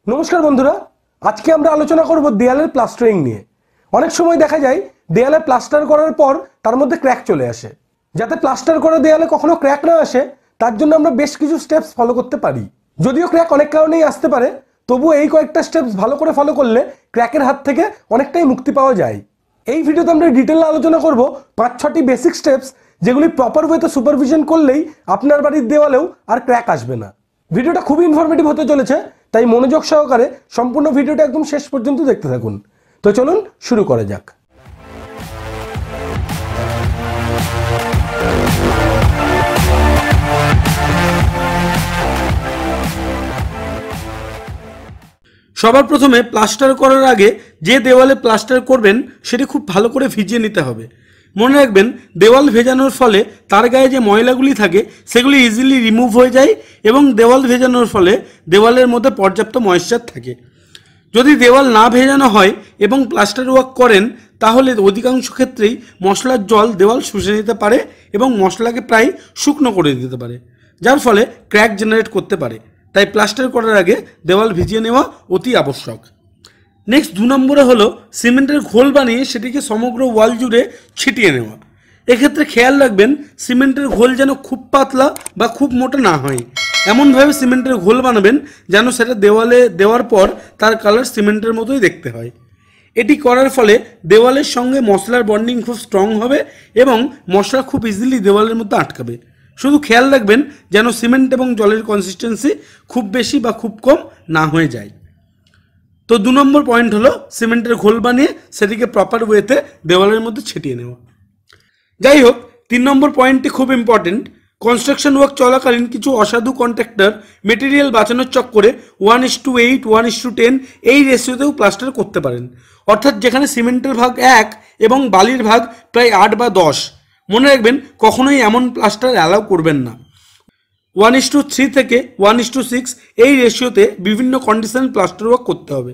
नमस्कार बंधुरा आज के আমরা আলোচনা করব দেয়ালের প্লাস্টারিং নিয়ে। অনেক সময় দেখা যায় দেয়ালে প্লাস্টার করার পর তার মধ্যে ক্র্যাক চলে আসে। যাতে প্লাস্টার করা দেয়ালে কখনো ক্র্যাক না আসে তার জন্য আমরা বেশ কিছু স্টেপস ফলো করতে পারি। যদিও ক্র্যাক অনেক কারণেই আসতে পারে, তবু এই কয়েকটা স্টেপস ভালো করে ফলো করলে ক্র্যাকের হাত থেকে অনেকটাই মুক্তি পাওয়া যায়। এই ভিডিওতে আমরা ডিটেইলে আলোচনা করব 5-6টি বেসিক স্টেপস যেগুলি প্রপার ওয়েতে সুপারভিশন করলেই আপনার বাড়ির দেওয়ালেও আর ক্র্যাক আসবে না। ভিডিওটা খুবই ইনফরমেটিভ হতে চলেছে, তাই মনোযোগ সহকারে সম্পূর্ণ ভিডিওটা একদম শেষ পর্যন্ত দেখতে থাকুন। তো চলুন শুরু করা যাক। সবার প্রথমে প্লাস্টার করার আগে যে দেওয়ালে প্লাস্টার করবেন সেটি খুব ভালো করে ভিজিয়ে নিতে হবে। মনে রাখবেন, দেওয়াল ভেজানোর ফলে তার গায়ে যে ময়লাগুলি থাকে সেগুলি ইজিলি রিমুভ হয়ে যায় এবং দেওয়াল ভেজানোর ফলে দেওয়ালের মধ্যে পর্যাপ্ত ময়েশ্চার থাকে। যদি দেওয়াল না ভেজানো হয় এবং প্লাস্টার ওয়ার্ক করেন তাহলে অধিকাংশ ক্ষেত্রেই মশলার জল দেওয়াল শুষে নিতে পারে এবং মশলাকে প্রায় শুকনো করে দিতে পারে, যার ফলে ক্র্যাক জেনারেট করতে পারে। তাই প্লাস্টার করার আগে দেওয়াল ভিজিয়ে নেওয়া অতি আবশ্যক। নেক্সট 2 নম্বরে হলো সিমেন্টের ঘোল বানিয়ে সেটিকে সমগ্র ওয়াল জুড়ে ছিটিয়ে নেওয়া। এক্ষেত্রে খেয়াল রাখবেন সিমেন্টের ঘোল যেন খুব পাতলা বা খুব মোটা না হয়। এমনভাবে সিমেন্টের ঘোল বানাবেন যেন সেটা দেওয়ালে দেওয়ার পর তার কালার সিমেন্টের মতোই দেখতে হয়। এটি করার ফলে দেওয়ালের সঙ্গে মশলার বন্ডিং খুব স্ট্রং হবে এবং মশলা খুব ইজিলি দেওয়ালের মধ্যে আটকাবে। শুধু খেয়াল রাখবেন যেন সিমেন্ট এবং জলের কনসিস্টেন্সি খুব বেশি বা খুব কম না হয়ে যায়। তো 2 নম্বর পয়েন্ট হলো সিমেন্টের ঘোল বানিয়ে সেটিকে প্রপার ওয়েতে দেওয়ালের মধ্যে ছিটিয়ে নেওয়া। যাই হোক, 3 নম্বর পয়েন্টটি খুব ইম্পর্টেন্ট। কনস্ট্রাকশন ওয়ার্ক চলাকালীন কিছু অসাধু কন্ট্রাক্টর মেটেরিয়াল বাঁচানোর চক্করে 1:8, 1:10 এই রেশিওতেও প্লাস্টার করতে পারেন। অর্থাৎ যেখানে সিমেন্টের ভাগ 1 এবং বালির ভাগ প্রায় 8 বা 10। মনে রাখবেন, কখনোই এমন প্লাস্টার অ্যালাউ করবেন না। 1:3 থেকে 1:6 এই রেশিওতে বিভিন্ন কন্ডিশন প্লাস্টার ওয়ার্ক করতে হবে।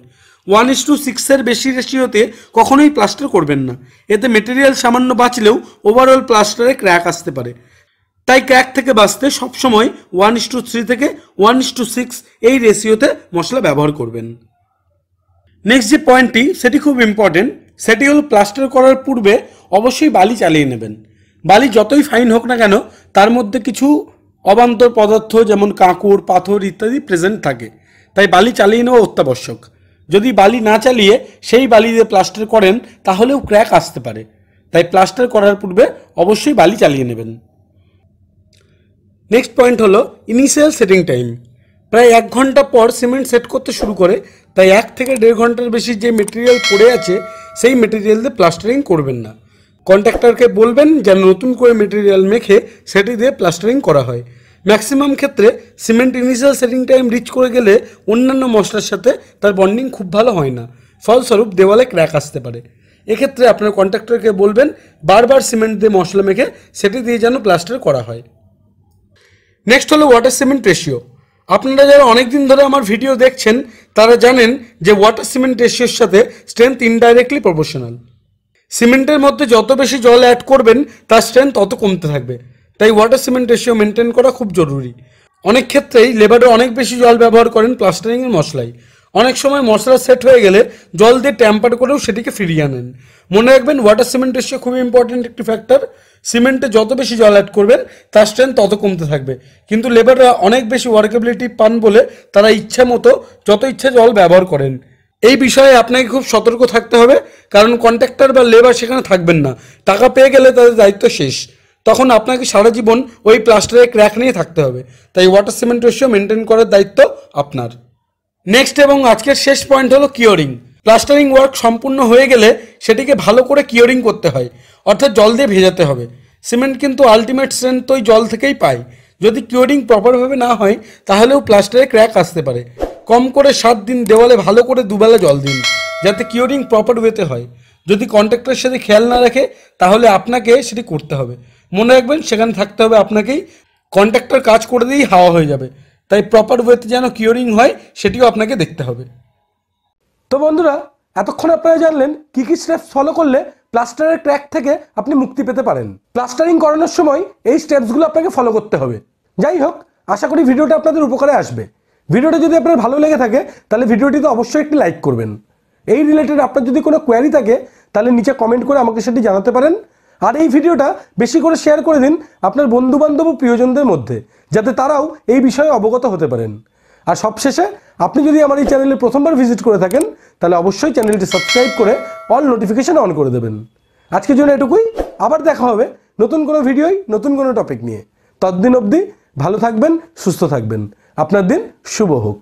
1:6 এর বেশি রেশিওতে কখনোই প্লাস্টার করবেন না। এতে মেটেরিয়াল সামান্য বাঁচলেও ওভারঅল প্লাস্টারে ক্র্যাক আসতে পারে। তাই ক্র্যাক থেকে বাঁচতে সবসময় 1:3 থেকে 1:6 এই রেশিওতে মশলা ব্যবহার করবেন। নেক্সট যে পয়েন্টটি সেটি খুব ইম্পর্টেন্ট, সেটি হলো প্লাস্টার করার পূর্বে অবশ্যই বালি চালিয়ে নেবেন। বালি যতই ফাইন হোক না কেন তার মধ্যে কিছু অবান্তর পদার্থ যেমন কাঁকড়, পাথর ইত্যাদি প্রেজেন্ট থাকে, তাই বালি চালিয়ে নেওয়া অত্যাবশ্যক। যদি বালি না চালিয়ে সেই বালি দিয়ে প্লাস্টার করেন তাহলেও ক্র্যাক আসতে পারে, তাই প্লাস্টার করার পূর্বে অবশ্যই বালি চালিয়ে নেবেন। নেক্সট পয়েন্ট হলো ইনিশিয়াল সেটিং টাইম। প্রায় 1 ঘন্টা পর সিমেন্ট সেট করতে শুরু করে, তাই 1 থেকে 1.5 ঘন্টার বেশি যে মেটেরিয়াল পড়ে আছে সেই মেটেরিয়াল দিয়ে প্লাস্টারিং করবেন না। কন্ট্রাক্টরকে বলবেন যেন নতুন করে মেটেরিয়াল মেখে সেটি দিয়ে প্লাস্টারিং করা হয়। ম্যাক্সিমাম ক্ষেত্রে cement initial setting time reach করে গেলে অন্যান্য মশলার সাথে তার বন্ডিং খুব ভালো হয় না, ফলস্বরূপ দেওয়ালে ক্র্যাক আসতে পারে। এক্ষেত্রে আপনার কন্ট্রাক্টরকে বলবেন বারবার সিমেন্ট দিয়ে মশলা মেখে সেটি দিয়ে যেন প্লাস্টার করা হয়। নেক্সট হলো ওয়াটার সিমেন্ট রেশিও। আপনারা যারা অনেক দিন ধরে আমার ভিডিও দেখছেন তারা জানেন যে ওয়াটার সিমেন্ট রেশিওর সাথে স্ট্রেংথ ইনডাইরেক্টলি প্রপোর্শনাল। সিমেন্টের মধ্যে যত বেশি জল অ্যাড করবেন তার স্ট্রেংথ তত কমতে থাকবে, তাই ওয়াটার সিমেন্ট রেশিও মেনটেন করা খুব জরুরি। অনেক ক্ষেত্রেই লেবারে অনেক বেশি জল ব্যবহার করেন প্লাস্টারিংয়ের মশলায়। অনেক সময় মশলা সেট হয়ে গেলে জল দিয়ে ট্যাম্পার করেও সেটিকে ফিরিয়ে আনেন। মনে রাখবেন, ওয়াটার সিমেন্ট রেশিও খুবই ইম্পর্টেন্ট একটি ফ্যাক্টর। সিমেন্টে যত বেশি জল অ্যাড করবেন তার স্ট্রেংথ তত কমতে থাকবে, কিন্তু লেবাররা অনেক বেশি ওয়ার্কেবিলিটি পান বলে তারা ইচ্ছা মতো যত ইচ্ছা জল ব্যবহার করেন। এই বিষয়ে আপনাকে খুব সতর্ক থাকতে হবে, কারণ কন্ট্রাক্টর বা লেবার সেখানে থাকবেন না। টাকা পেয়ে গেলে তাদের দায়িত্ব শেষ, তখন আপনাকে সারা জীবন ওই প্লাস্টারে ক্র্যাক নিয়ে থাকতে হবে। তাই ওয়াটার সিমেন্ট রেশিও মেনটেন করার দায়িত্ব আপনার। নেক্সট এবং আজকের শেষ পয়েন্ট হলো কিওরিং। প্লাস্টারিং ওয়ার্ক সম্পূর্ণ হয়ে গেলে সেটিকে ভালো করে কিওরিং করতে হয়, অর্থাৎ জল দিয়ে ভেজাতে হবে। সিমেন্ট কিন্তু আলটিমেট স্ট্রেংথ ওই জল থেকেই পায়। যদি কিওরিং প্রপারভাবে না হয় তাহলেও প্লাস্টারে ক্র্যাক আসতে পারে। কম করে 7 দিন দেওয়ালে ভালো করে 2 বেলা জল দিন, যাতে কিওরিং প্রপার ওয়েতে হয়। যদি কন্ট্রাক্টর সাথে খেয়াল না রাখে তাহলে আপনাকে সেটি করতে হবে। মনে রাখবেন, সেখানে থাকতে হবে আপনাকেই। কন্ট্রাক্টর কাজ করে দিয়েই হাওয়া হয়ে যাবে, তাই প্রপার ওয়েতে যেন কিওরিং হয় সেটিও আপনাকে দেখতে হবে। তো বন্ধুরা, এতক্ষণ আপনারা জানলেন কি কি স্টেপস ফলো করলে প্লাস্টারের ক্র্যাক থেকে আপনি মুক্তি পেতে পারেন। প্লাস্টারিং করানোর সময় এই স্টেপসগুলো আপনাকে ফলো করতে হবে। যাই হোক, আশা করি ভিডিওটা আপনাদের উপকারে আসবে। ভিডিওটা যদি আপনার ভালো লেগে থাকে তাহলে ভিডিওটিতে অবশ্যই একটি লাইক করবেন। এই রিলেটেড আপনার যদি কোনো কোয়ারি থাকে তাহলে নিচে কমেন্ট করে আমাকে সেটি জানাতে পারেন। আর এই ভিডিওটা বেশি করে শেয়ার করে দিন আপনার বন্ধুবান্ধব ও প্রিয়জনদের মধ্যে, যাতে তারাও এই বিষয়ে অবগত হতে পারেন। আর সবশেষে আপনি যদি আমার এই চ্যানেলে প্রথমবার ভিজিট করে থাকেন তাহলে অবশ্যই চ্যানেলটি সাবস্ক্রাইব করে অল নোটিফিকেশন অন করে দেবেন। আজকের জন্য এটুকুই, আবার দেখা হবে নতুন কোনো ভিডিওয় নতুন কোনো টপিক নিয়ে। ততদিন অবধি ভালো থাকবেন, সুস্থ থাকবেন। আপনার দিন শুভ হোক।